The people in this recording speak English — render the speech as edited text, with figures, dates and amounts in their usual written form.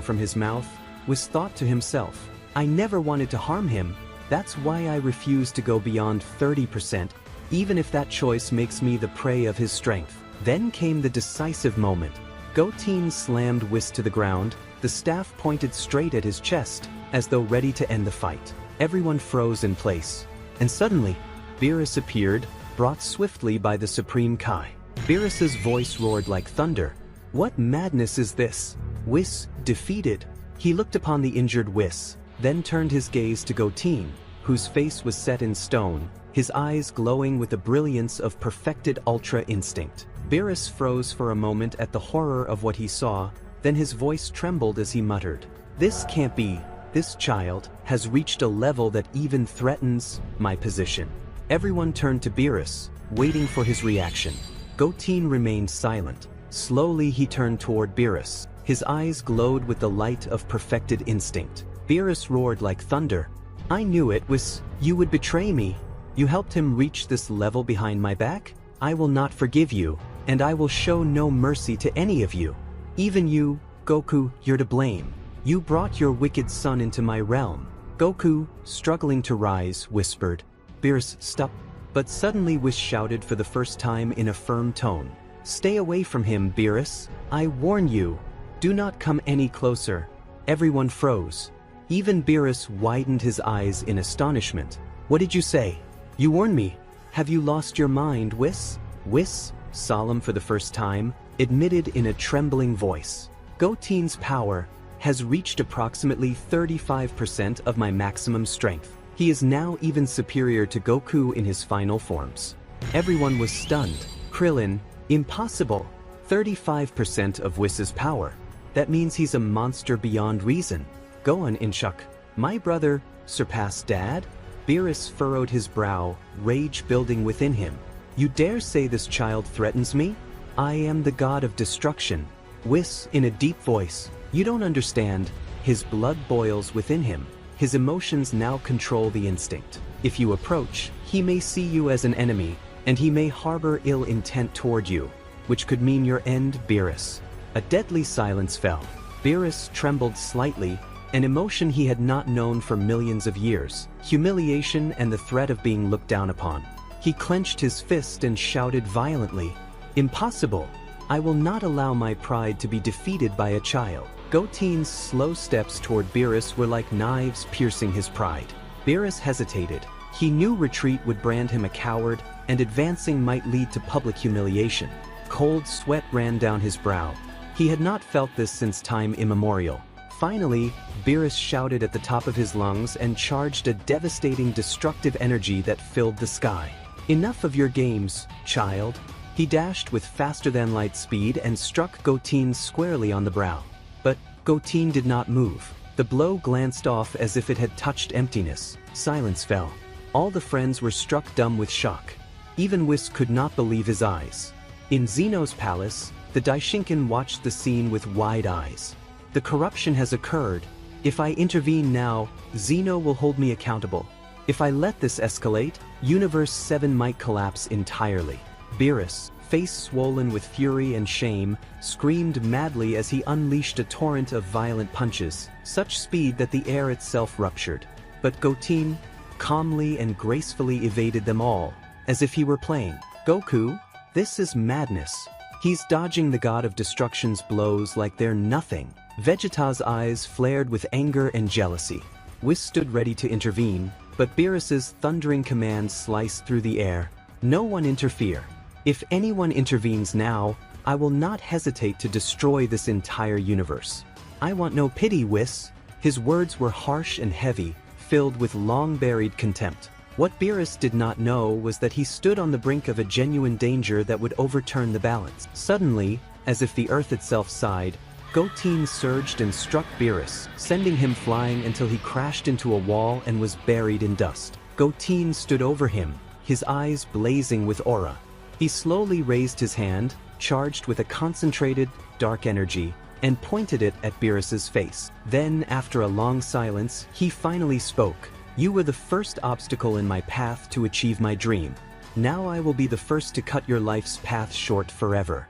from his mouth, Whis thought to himself, I never wanted to harm him, that's why I refuse to go beyond 30%, even if that choice makes me the prey of his strength. Then came the decisive moment. Goten slammed Whis to the ground, the staff pointed straight at his chest, as though ready to end the fight. Everyone froze in place. And suddenly, Beerus appeared, brought swiftly by the Supreme Kai. Beerus's voice roared like thunder. What madness is this? Whis, defeated. He looked upon the injured Whis, then turned his gaze to Goten, whose face was set in stone, his eyes glowing with the brilliance of perfected Ultra Instinct. Beerus froze for a moment at the horror of what he saw, then his voice trembled as he muttered, This can't be. This child has reached a level that even threatens my position. Everyone turned to Beerus, waiting for his reaction. Goten remained silent. Slowly he turned toward Beerus. His eyes glowed with the light of perfected instinct. Beerus roared like thunder. I knew it was you would betray me. You helped him reach this level behind my back? I will not forgive you, and I will show no mercy to any of you. Even you, Goku, you're to blame. You brought your wicked son into my realm. Goku, struggling to rise, whispered. Beerus, stop. But suddenly Whis shouted for the first time in a firm tone. Stay away from him, Beerus. I warn you. Do not come any closer. Everyone froze. Even Beerus widened his eyes in astonishment. What did you say? You warned me. Have you lost your mind, Whis? Whis, solemn for the first time, admitted in a trembling voice. Goten's power has reached approximately 35% of my maximum strength. He is now even superior to Goku in his final forms. Everyone was stunned. Krillin, impossible. 35% of Whis's power. That means he's a monster beyond reason. Gohan Inchuk, my brother, surpassed Dad? Beerus furrowed his brow, rage building within him. You dare say this child threatens me? I am the god of destruction. Whis, in a deep voice, you don't understand. His blood boils within him. His emotions now control the instinct. If you approach, he may see you as an enemy, and he may harbor ill intent toward you, which could mean your end, Beerus. A deadly silence fell. Beerus trembled slightly, an emotion he had not known for millions of years, humiliation and the threat of being looked down upon. He clenched his fist and shouted violently, Impossible! I will not allow my pride to be defeated by a child. Goten's slow steps toward Beerus were like knives piercing his pride. Beerus hesitated. He knew retreat would brand him a coward, and advancing might lead to public humiliation. Cold sweat ran down his brow. He had not felt this since time immemorial. Finally, Beerus shouted at the top of his lungs and charged a devastating destructive energy that filled the sky. Enough of your games, child. He dashed with faster-than-light speed and struck Goten squarely on the brow. But Goten did not move. The blow glanced off as if it had touched emptiness. Silence fell. All the friends were struck dumb with shock. Even Whis could not believe his eyes. In Zeno's palace, the Daishinkan watched the scene with wide eyes. The corruption has occurred. If I intervene now, Zeno will hold me accountable. If I let this escalate, Universe 7 might collapse entirely. Beerus, face swollen with fury and shame, screamed madly as he unleashed a torrent of violent punches, such speed that the air itself ruptured. But Goten calmly and gracefully evaded them all, as if he were playing. Goku, this is madness. He's dodging the god of destruction's blows like they're nothing. Vegeta's eyes flared with anger and jealousy. Whis stood ready to intervene, but Beerus's thundering command sliced through the air. No one interfere. If anyone intervenes now, I will not hesitate to destroy this entire universe. I want no pity, Whis. His words were harsh and heavy, filled with long-buried contempt. What Beerus did not know was that he stood on the brink of a genuine danger that would overturn the balance. Suddenly, as if the earth itself sighed, Goten surged and struck Beerus, sending him flying until he crashed into a wall and was buried in dust. Goten stood over him, his eyes blazing with aura. He slowly raised his hand, charged with a concentrated, dark energy, and pointed it at Beerus's face. Then, after a long silence, he finally spoke. You were the first obstacle in my path to achieve my dream. Now I will be the first to cut your life's path short forever.